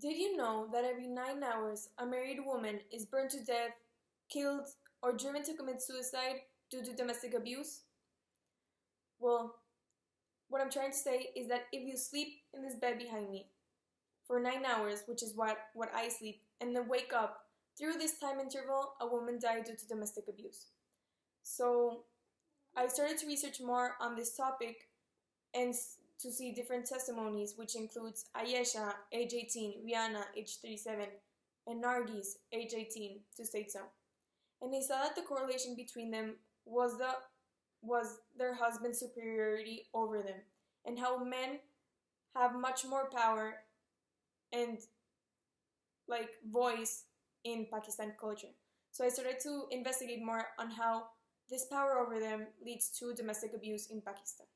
Did you know that every 9 hours a married woman is burned to death, killed, or driven to commit suicide due to domestic abuse? Well, what I'm trying to say is that if you sleep in this bed behind me for 9 hours, which is what I sleep, and then wake up, through this time interval, a woman died due to domestic abuse. So I started to research more on this topic and to see different testimonies, which includes Ayesha, age 18, Rihanna, age 37, and Nargis, age 18, to state some. And they saw that the correlation between them was their husband's superiority over them, and how men have much more power and voice in Pakistan culture. So I started to investigate more on how this power over them leads to domestic abuse in Pakistan.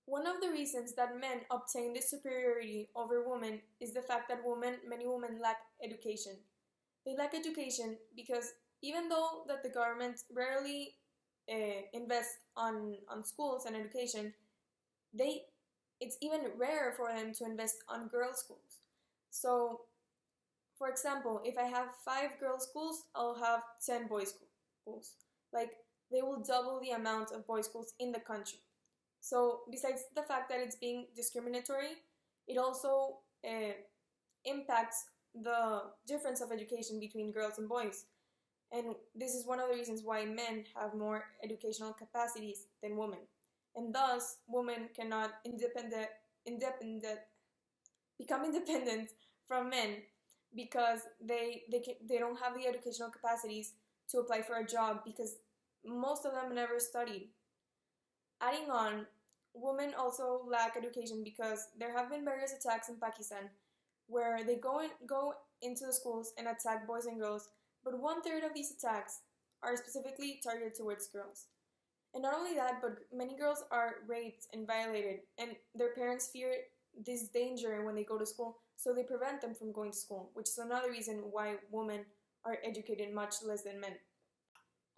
One of the reasons that men obtain this superiority over women is the fact that many women lack education. They lack education because even though that the government rarely invests on schools and education, it's even rarer for them to invest on girls' schools. So, for example, if I have 5 girls' schools, I'll have 10 boys' schools. They will double the amount of boys' schools in the country. So, besides the fact that it's being discriminatory, it also impacts the difference of education between girls and boys. And this is one of the reasons why men have more educational capacities than women. And thus, women cannot become independent from men because they don't have the educational capacities to apply for a job because most of them never studied. Adding on, women also lack education because there have been various attacks in Pakistan where they go into the schools and attack boys and girls, but 1/3 of these attacks are specifically targeted towards girls. And not only that, but many girls are raped and violated, and their parents fear this danger when they go to school, so they prevent them from going to school, which is another reason why women are educated much less than men.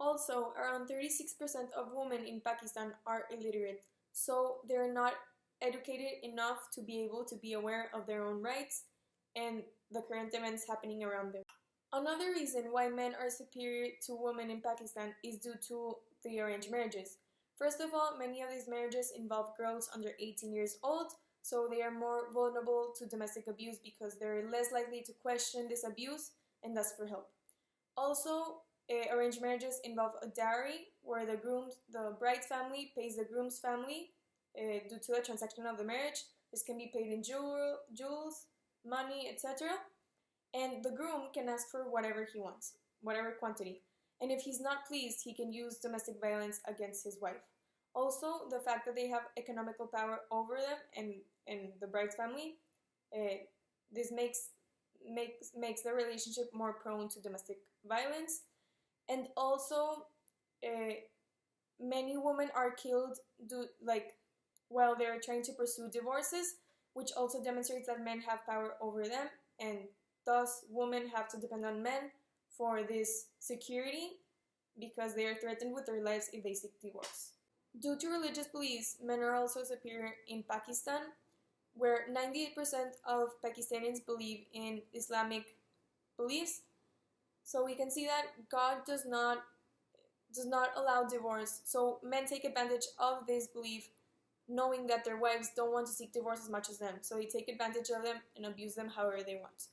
Also, around 36% of women in Pakistan are illiterate, so they're not educated enough to be able to be aware of their own rights and the current events happening around them. Another reason why men are superior to women in Pakistan is due to the arranged marriages. First of all, many of these marriages involve girls under 18 years old, so they are more vulnerable to domestic abuse because they're less likely to question this abuse and ask for help. Also, arranged marriages involve a dowry where the bride's family pays the groom's family due to the transaction of the marriage. This can be paid in jewels, money, etc. And the groom can ask for whatever he wants, whatever quantity. And if he's not pleased, he can use domestic violence against his wife. Also, the fact that they have economical power over them and the bride's family, this makes the relationship more prone to domestic violence. And also, many women are killed while they're trying to pursue divorces, which also demonstrates that men have power over them, and thus women have to depend on men for this security because they are threatened with their lives if they seek divorce. Due to religious beliefs, men are also superior in Pakistan, where 98% of Pakistanis believe in Islamic beliefs. So we can see that God does not allow divorce. So men take advantage of this belief, knowing that their wives don't want to seek divorce as much as them. So they take advantage of them and abuse them however they want.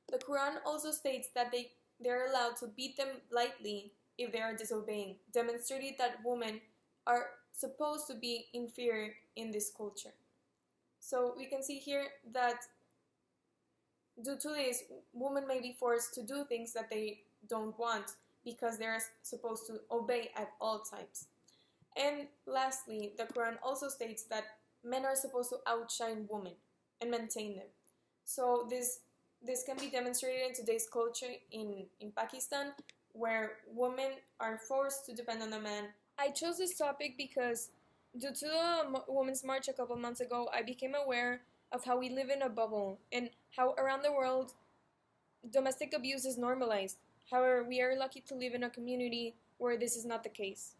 The Quran also states that they're allowed to beat them lightly if they are disobeying, demonstrating that women are supposed to be inferior in this culture. So we can see here that due to this, women may be forced to do things that they don't want because they're supposed to obey at all times. And lastly, the Quran also states that men are supposed to outshine women and maintain them. So this can be demonstrated in today's culture in Pakistan, where women are forced to depend on a man. I chose this topic because due to the Women's March a couple months ago, I became aware of how we live in a bubble and how around the world domestic abuse is normalized. However, we are lucky to live in a community where this is not the case.